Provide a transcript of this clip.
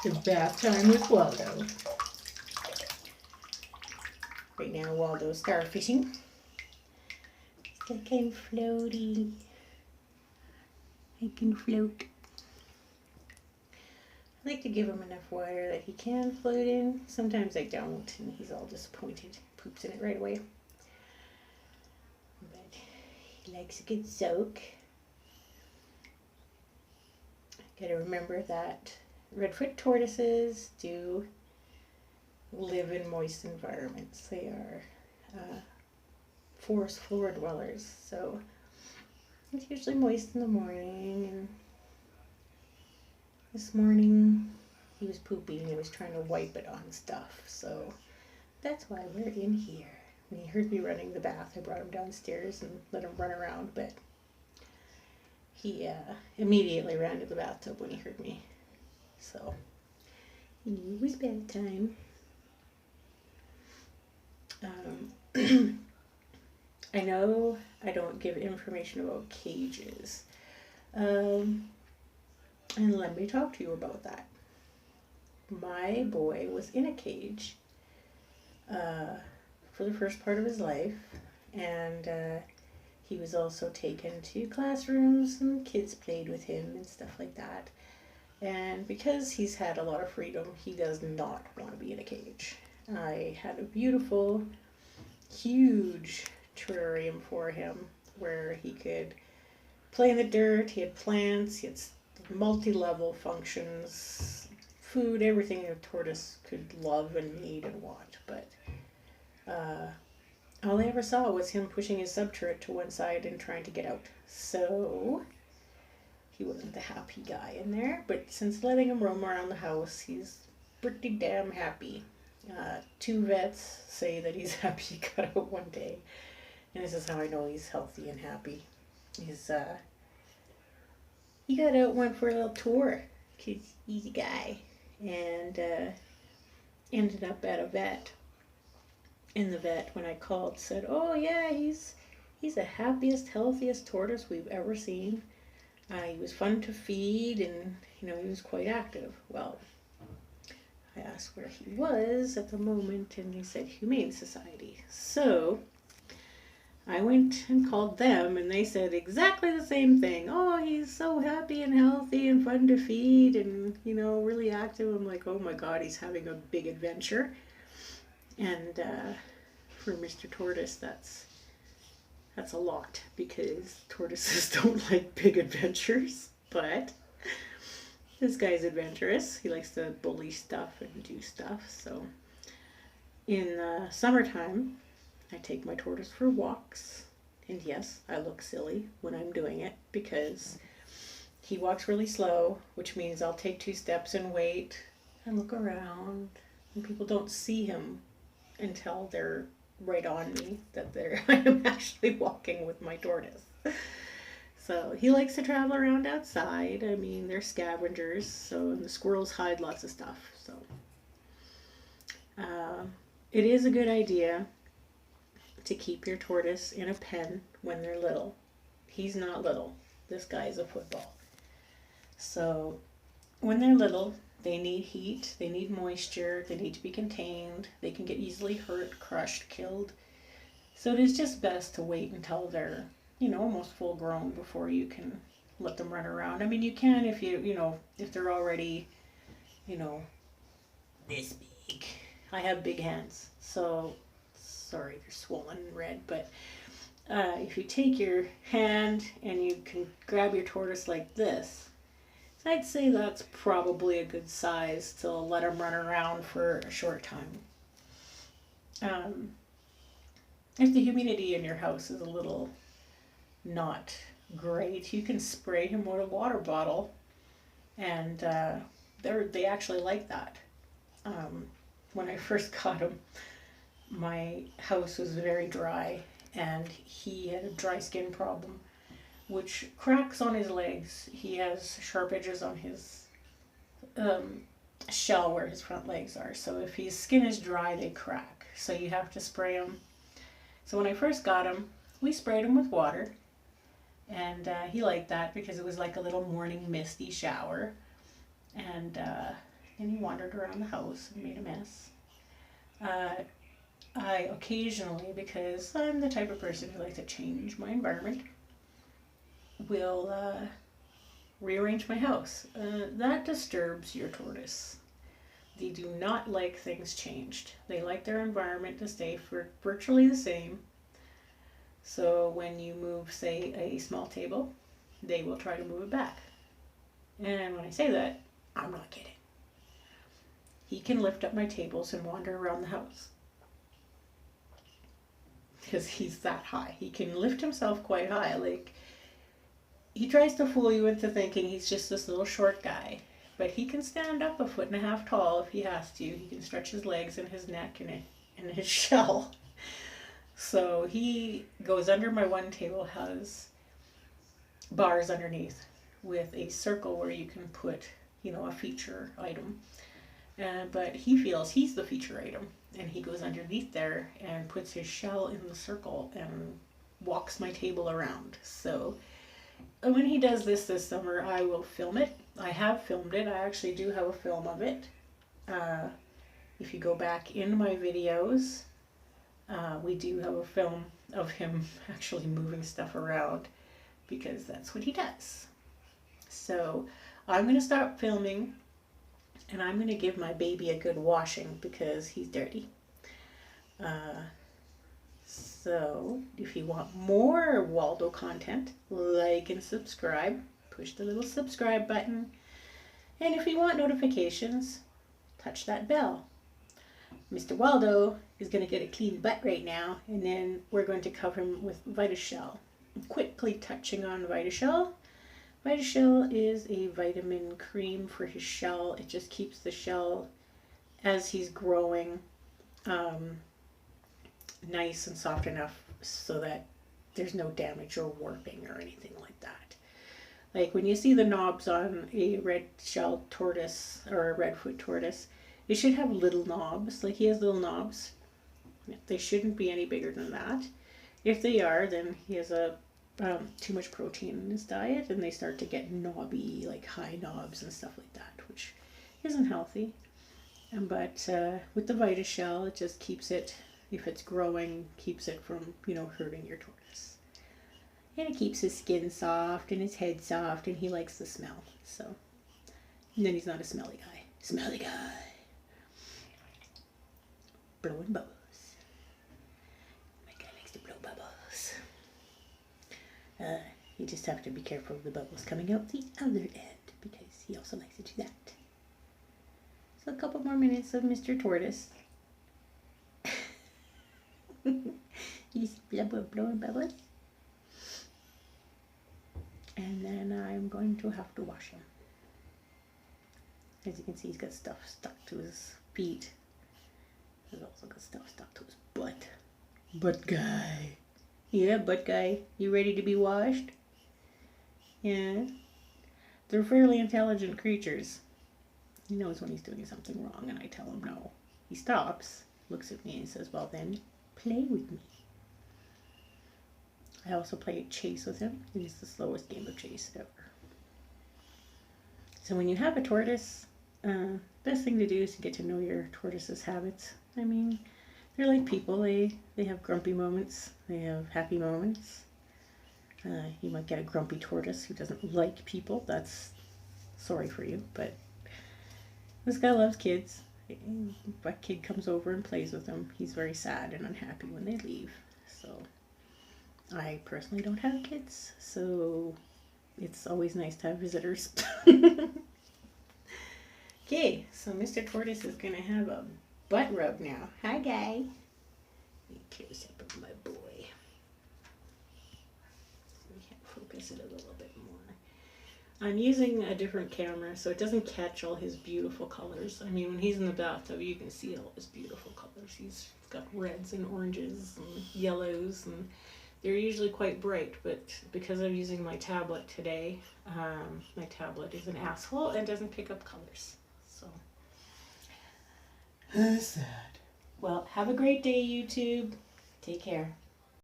The bath time with Waldo. Right now Waldo's starfishing. It's like I'm floating. I can float. I like to give him enough water that he can float in. Sometimes I don't, and he's all disappointed. Poops in it right away. But he likes a good soak. Gotta remember that redfoot tortoises do live in moist environments. They are forest floor dwellers, so it's usually moist in the morning. And this morning he was pooping and I was trying to wipe it on stuff, so that's why we're in here. When he heard me running the bath, I brought him downstairs and let him run around, but he immediately ran to the bathtub when he heard me. So it was bedtime. I know I don't give information about cages. And let me talk to you about that. My boy was in a cage for the first part of his life, and he was also taken to classrooms and kids played with him and stuff like that. And because he's had a lot of freedom, he does not want to be in a cage. I had a beautiful, huge terrarium for him where he could play in the dirt. He had plants, he had multi-level functions, food, everything a tortoise could love and need and want. But all I ever saw was him pushing his subturret to one side and trying to get out. So he wasn't the happy guy in there, but since letting him roam around the house, he's pretty damn happy. 2 vets say that he's happy he got out one day, and this is how I know he's healthy and happy. He got out, went for a little tour, cause he's a guy, and ended up at a vet. And the vet, when I called, said, "Oh yeah, he's the happiest, healthiest tortoise we've ever seen. He was fun to feed, and he was quite active." Well, I asked where he was at the moment, and he said Humane Society. So I went and called them, and they said exactly the same thing. "Oh, he's so happy and healthy and fun to feed and, really active." I'm like, oh my God, he's having a big adventure. And for Mr. Tortoise, that's a lot, because tortoises don't like big adventures. But this guy's adventurous. He likes to bully stuff and do stuff. So in summertime, I take my tortoise for walks. And yes, I look silly when I'm doing it because he walks really slow, which means I'll take 2 steps and wait and look around. And people don't see him until they're right on me, that I am actually walking with my tortoise. So he likes to travel around outside. I mean, they're scavengers, and the squirrels hide lots of stuff. So it is a good idea to keep your tortoise in a pen when they're little. He's not little. This guy is a football. So when they're little, they need heat, they need moisture, they need to be contained, they can get easily hurt, crushed, killed. So it is just best to wait until they're, almost full grown before you can let them run around. I mean, you can if if they're already, this big. I have big hands, so sorry, they're swollen and red, but if you take your hand and you can grab your tortoise like this, I'd say that's probably a good size to let them run around for a short time. If the humidity in your house is a little not great, you can spray him with a water bottle, and they actually like that. When I first got him, my house was very dry, and he had a dry skin problem, which cracks on his legs. He has sharp edges on his shell where his front legs are. So if his skin is dry, they crack. So you have to spray him. So when I first got him, we sprayed him with water. And he liked that because it was like a little morning misty shower. And and he wandered around the house and made a mess. I occasionally, because I'm the type of person who likes to change my environment, will rearrange my house. That disturbs your tortoise. They do not like things changed. They like their environment to stay for virtually the same. So when you move, say, a small table, they will try to move it back. And when I say that, I'm not kidding. He can lift up my tables and wander around the house. Because he's that high. He can lift himself quite high. Like, he tries to fool you into thinking he's just this little short guy. But he can stand up 1.5 feet tall if he has to. He can stretch his legs and his neck and his shell. So he goes under my one table, has bars underneath with a circle where you can put, a feature item. But he feels he's the feature item. And he goes underneath there and puts his shell in the circle and walks my table around. So when he does this summer, I will film it. I have filmed it. I actually do have a film of it. If you go back in my videos, we do have a film of him actually moving stuff around because that's what he does. So I'm going to stop filming and I'm going to give my baby a good washing because he's dirty. So if you want more Waldo content, like and subscribe. Push the little subscribe button. And if you want notifications, touch that bell. Mr. Waldo is going to get a clean butt right now, and then we're going to cover him with VitaShell. I'm quickly touching on VitaShell. VitaShell is a vitamin cream for his shell. It just keeps the shell, as he's growing, nice and soft enough so that there's no damage or warping or anything like that. Like when you see the knobs on a red-shelled tortoise or a redfoot tortoise, they should have little knobs. Like he has little knobs. They shouldn't be any bigger than that. If they are, then he has too much protein in his diet and they start to get knobby, like high knobs and stuff like that, which isn't healthy. But with the VitaShell, it just keeps it, if it's growing, keeps it from, hurting your tortoise. And it keeps his skin soft and his head soft, and he likes the smell. So, and then he's not a smelly guy. Smelly guy. Blowing bubbles. My guy likes to blow bubbles. You just have to be careful of the bubbles coming out the other end, because he also likes to do that. So a couple more minutes of Mr. Tortoise. He's blowing bubbles. And then I'm going to have to wash him. As you can see, he's got stuff stuck to his feet. He's also got stuff stuck to his butt. Butt guy. Yeah, butt guy. You ready to be washed? Yeah. They're fairly intelligent creatures. He knows when he's doing something wrong, and I tell him no. He stops, looks at me, and says, well then, play with me. I also play chase with him. It is the slowest game of chase ever. So when you have a tortoise, best thing to do is to get to know your tortoise's habits. I mean, they're like people. They have grumpy moments. They have happy moments. You might get a grumpy tortoise who doesn't like people. That's sorry for you, but this guy loves kids. If a kid comes over and plays with him, he's very sad and unhappy when they leave. So I personally don't have kids, so it's always nice to have visitors. Okay, so Mr. Tortoise is going to have a butt rub now. Hi, guy. Close up of my boy. We can focus it a little bit more. I'm using a different camera, so it doesn't catch all his beautiful colors. I mean, when he's in the bathtub, you can see all his beautiful colors. He's got reds and oranges and yellows, and they're usually quite bright, but because I'm using my tablet today, my tablet is an asshole and doesn't pick up colors. So, that's sad. Well, have a great day, YouTube. Take care.